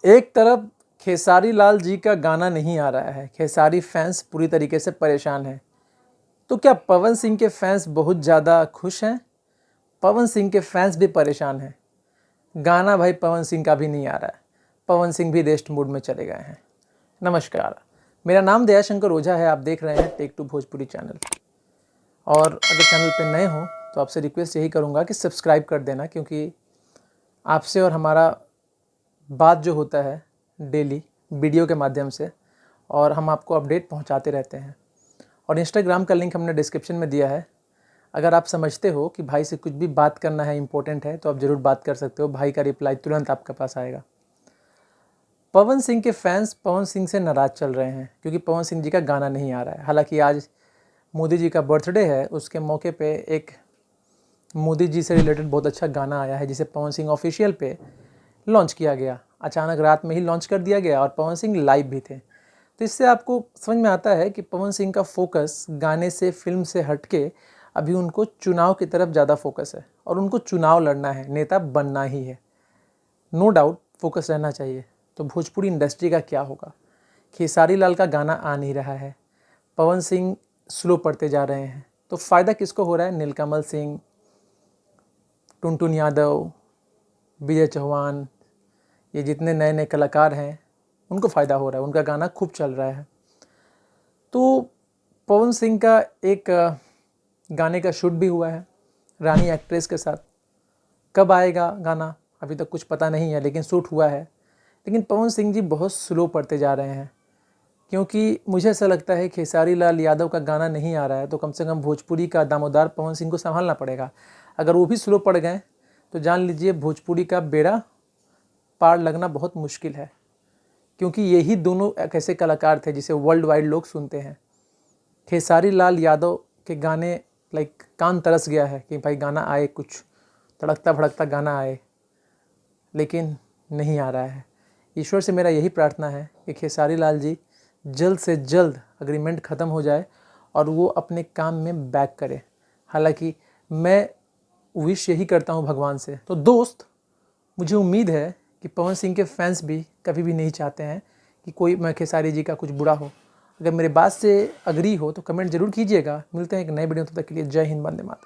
एक तरफ खेसारी लाल जी का गाना नहीं आ रहा है, खेसारी फैंस पूरी तरीके से परेशान हैं। तो क्या पवन सिंह के फैंस बहुत ज़्यादा खुश हैं? पवन सिंह के फैंस भी परेशान हैं। गाना भाई पवन सिंह का भी नहीं आ रहा है, पवन सिंह भी रेस्ट मूड में चले गए हैं। नमस्कार, मेरा नाम दयाशंकर ओझा है। आप देख रहे हैं टेक टू भोजपुरी चैनल। और अगर चैनल पे नए हो तो आपसे रिक्वेस्ट यही करूँगा कि सब्सक्राइब कर देना, क्योंकि आपसे और हमारा बात जो होता है डेली वीडियो के माध्यम से, और हम आपको अपडेट पहुंचाते रहते हैं। और इंस्टाग्राम का लिंक हमने डिस्क्रिप्शन में दिया है। अगर आप समझते हो कि भाई से कुछ भी बात करना है, इम्पोर्टेंट है, तो आप ज़रूर बात कर सकते हो। भाई का रिप्लाई तुरंत आपके पास आएगा। पवन सिंह के फैंस पवन सिंह से नाराज़ चल रहे हैं क्योंकि पवन सिंह जी का गाना नहीं आ रहा है। हालांकि आज मोदी जी का बर्थडे है, उसके मौके पे एक मोदी जी से रिलेटेड बहुत अच्छा गाना आया है, जिसे पवन सिंह ऑफिशियल पे लॉन्च किया गया। अचानक रात में ही लॉन्च कर दिया गया और पवन सिंह लाइव भी थे। तो इससे आपको समझ में आता है कि पवन सिंह का फोकस गाने से, फिल्म से हटके अभी उनको चुनाव की तरफ ज़्यादा फोकस है, और उनको चुनाव लड़ना है, नेता बनना ही है। नो डाउट फोकस रहना चाहिए। तो भोजपुरी इंडस्ट्री का क्या होगा? खेसारी लाल का गाना आ नहीं रहा है, पवन सिंह स्लो पड़ते जा रहे हैं, तो फ़ायदा किसको हो रहा है? नीलकमल सिंह, टुनटुन यादव, विजय चौहान, ये जितने नए नए कलाकार हैं उनको फ़ायदा हो रहा है, उनका गाना खूब चल रहा है। तो पवन सिंह का एक गाने का शूट भी हुआ है रानी एक्ट्रेस के साथ। कब आएगा गाना अभी तक कुछ पता नहीं है, लेकिन शूट हुआ है। लेकिन पवन सिंह जी बहुत स्लो पड़ते जा रहे हैं, क्योंकि मुझे ऐसा लगता है खेसारी लाल यादव का गाना नहीं आ रहा है, तो कम से कम भोजपुरी का दामोदार पवन सिंह को संभालना पड़ेगा। अगर वो भी स्लो पड़ गए तो जान लीजिए भोजपुरी का बेड़ा पार लगना बहुत मुश्किल है, क्योंकि यही दोनों एक ऐसे कलाकार थे जिसे वर्ल्ड वाइड लोग सुनते हैं। खेसारी लाल यादव के गाने कान तरस गया है कि भाई गाना आए, कुछ तड़कता भड़कता गाना आए, लेकिन नहीं आ रहा है। ईश्वर से मेरा यही प्रार्थना है कि खेसारी लाल जी जल्द से जल्द अग्रीमेंट ख़त्म हो जाए और वो अपने काम में बैक करे। हालांकि मैं विश यही करता हूँ भगवान से। तो दोस्त, मुझे उम्मीद है कि पवन सिंह के फैंस भी कभी भी नहीं चाहते हैं कि कोई मैं खेसारी जी का कुछ बुरा हो। अगर मेरे बात से अग्री हो तो कमेंट जरूर कीजिएगा। मिलते हैं एक नए वीडियो, तब तक के लिए जय हिंद, वंदे मातरम।